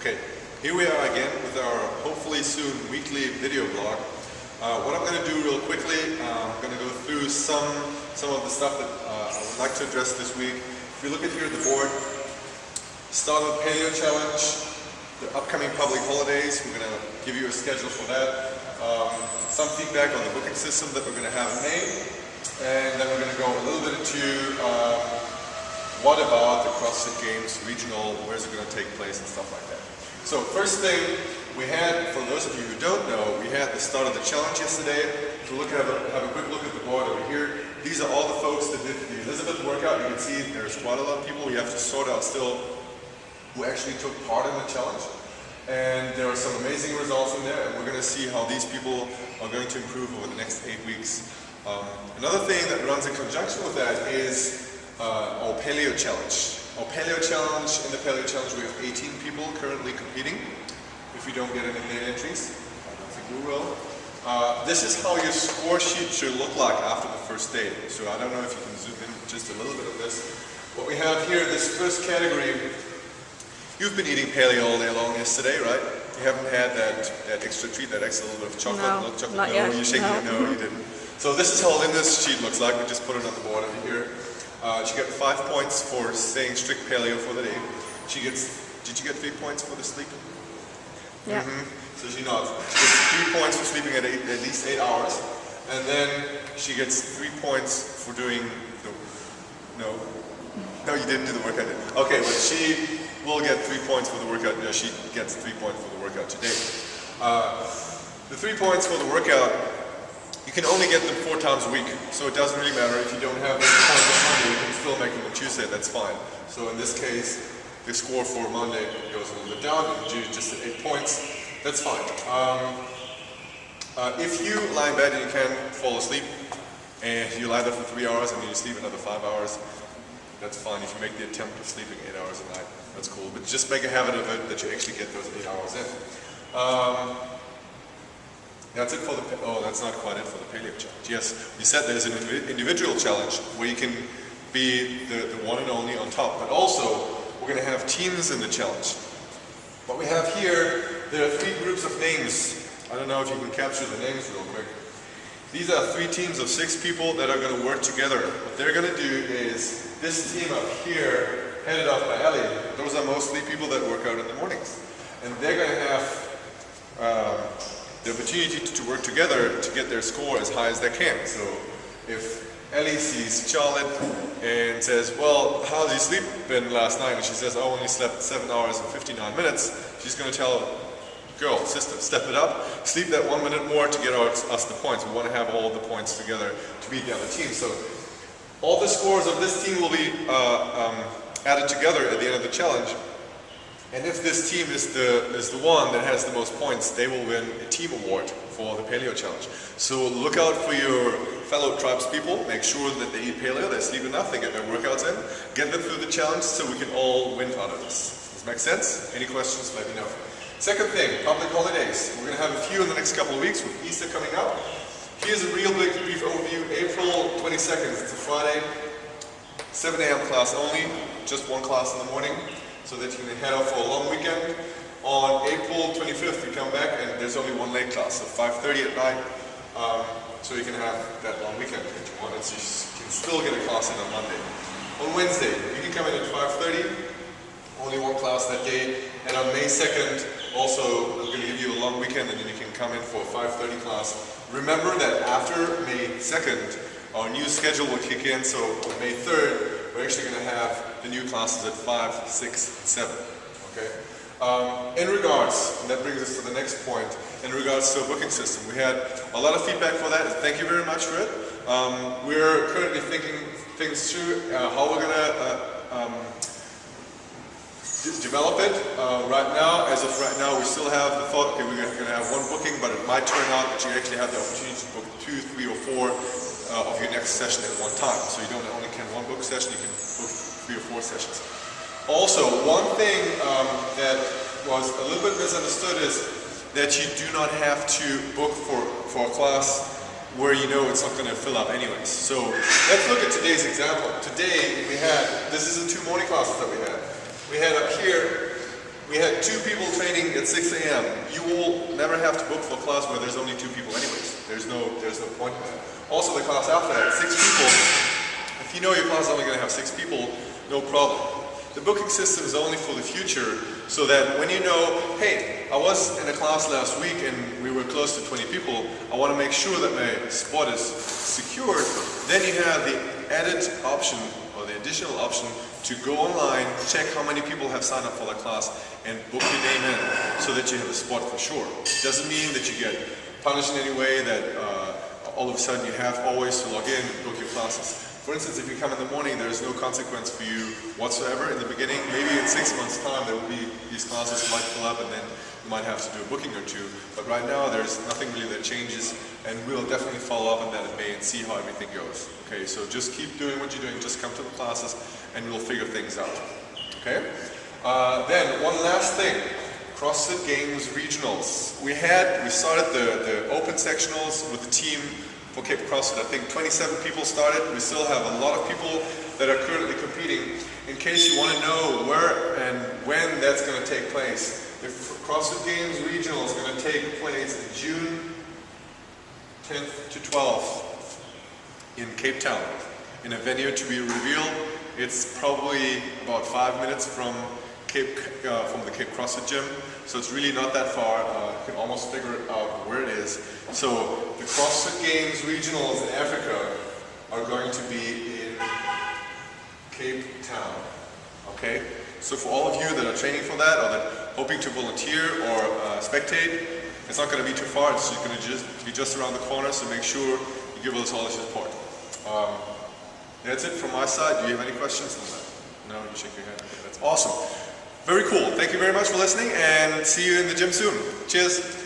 Okay, here we are again with our hopefully soon weekly video blog. What I'm going to do real quickly, I'm going to go through some of the stuff that I would like to address this week. If you look at here at the board, start of the Paleo Challenge, the upcoming public holidays, we're going to give you a schedule for that. Some feedback on the booking system that we're going to have in May, and then we're going to go a little bit into what about the CrossFit Games regional, where's it going to take place and stuff like that. So first thing we had, for those of you who don't know, we had the start of the challenge yesterday. So have a quick look at the board over here. These are all the folks that did the Elizabeth workout. You can see there's quite a lot of people. We have to sort out still who actually took part in the challenge. And there are some amazing results in there, and we're going to see how these people are going to improve over the next 8 weeks. Another thing that runs in conjunction with that is our Paleo Challenge. Our Paleo Challenge, in the Paleo Challenge we have 18 people currently competing. If we don't get any late entries, I don't think we will. This is how your score sheet should look like after the first day. So I don't know if you can zoom in just a little bit of this. What we have here, this first category, you've been eating paleo all day long yesterday, right? You haven't had that extra treat, that extra little bit of chocolate? No, milk chocolate? not No, yet. you're shaking your no, you didn't. So this is how Linda's sheet looks like. We just put it on the board over here. She got 5 points for staying strict paleo for the day. Did you get 3 points for the sleep? Yeah. So she nods. She gets 3 points for sleeping at least 8 hours. And then she gets 3 points for doing, no, you didn't do the workout. Okay, but she will get 3 points for the workout. No, she gets 3 points for the workout today. The 3 points for the workout, you can only get them 4 times a week, so it doesn't really matter if you don't have those points on Monday, you can still make them on Tuesday, that's fine. So in this case, the score for Monday goes a little bit down, you just at 8 points, that's fine. If you lie in bed and you can fall asleep, and you lie there for 3 hours and then you sleep another 5 hours, that's fine. If you make the attempt of sleeping 8 hours a night, that's cool. But just make a habit of it that you actually get those 8 hours in. That's it for the, that's not quite it for the Paleo Challenge. Yes, we said there's an individual challenge where you can be the one and only on top, but also we're going to have teams in the challenge. What we have here, there are 3 groups of names. I don't know if you can capture the names real quick. These are 3 teams of 6 people that are going to work together. What they're going to do is, this team up here, headed up by Ellie, those are mostly people that work out in the mornings. And they're going to have the opportunity to work together to get their score as high as they can. So if Ellie sees Charlotte and says, well, how did you sleep been last night? And she says, I only slept 7 hours and 59 minutes. She's going to tell, girl, sister, step it up. Sleep that 1 minute more to get us the points. We want to have all the points together to beat the other team. So all the scores of this team will be added together at the end of the challenge. And if this team is the one that has the most points, they will win a team award for the Paleo Challenge. So look out for your fellow tribes people. Make sure that they eat paleo, they sleep enough, they get their workouts in. Get them through the challenge so we can all win out of this. Does this make sense? Any questions, let me know. Second thing, public holidays. We're going to have a few in the next couple of weeks with Easter coming up. Here's a real brief overview. April 22nd, it's a Friday, 7 a.m. class only, just 1 class in the morning, so that you can head out for a long weekend. On April 25th, we come back and there's only 1 late class, so 5:30 at night, so you can have that long weekend if you want, and so you can still get a class in on Monday. On Wednesday, you can come in at 5:30, only 1 class that day, and on May 2nd, also, we're going to give you a long weekend and then you can come in for a 5:30 class. Remember that after May 2nd, our new schedule will kick in, so on May 3rd, we're actually going to have the new classes at 5, 6, and 7. Okay? In regards, and that brings us to the next point, in regards to a booking system, we had a lot of feedback for that. Thank you very much for it. We're currently thinking things through, how we're going to develop it. Right now, as of right now, we still have the thought, okay, we're going to have 1 booking, but it might turn out that you actually have the opportunity to book 2, 3, or 4 of your next session at one time. So you don't only can 1 book session, you can book 3 or 4 sessions. Also, one thing that was a little bit misunderstood is that you do not have to book for a class where you know it's not going to fill up anyways. So let's look at today's example. Today we had, this is the 2 morning classes that we had. We had up here, we had 2 people training at 6 a.m. You will never have to book for a class where there's only 2 people anyways. There's no point in that. Also the class after that, 6 people. If you know your class is only going to have 6 people, no problem. The booking system is only for the future, so that when you know, hey, I was in a class last week and we were close to 20 people, I want to make sure that my spot is secured, then you have the added option, or the additional option, to go online, check how many people have signed up for the class, and book your name in, so that you have a spot for sure. It doesn't mean that you get punished in any way, that all of a sudden you have always to log in and book your classes. For instance, if you come in the morning, there is no consequence for you whatsoever. In the beginning, maybe in 6 months' time, there will be these classes might fill up, and then you might have to do a booking or 2. But right now, there's nothing really that changes, and we'll definitely follow up on that in May and see how everything goes. Okay, so just keep doing what you're doing. Just come to the classes, and we'll figure things out. Okay. Then one last thing. CrossFit Games Regionals. We started the open sectionals with the team for Cape CrossFit. I think 27 people started. We still have a lot of people that are currently competing. In case you want to know where and when that's going to take place, the CrossFit Games Regional is going to take place in June 10th to 12th in Cape Town, in a venue to be revealed. It's probably about 5 minutes from the Cape CrossFit gym, so it's really not that far. You can almost figure out where it is. So the CrossFit Games Regionals in Africa are going to be in Cape Town. Okay? So for all of you that are training for that, or that hoping to volunteer or spectate, it's not going to be too far. It's going to be just around the corner, so make sure you give us all the support. That's it from my side. Do you have any questions on that? No, you shake your head. Okay, that's awesome. Very cool. Thank you very much for listening, and see you in the gym soon. Cheers.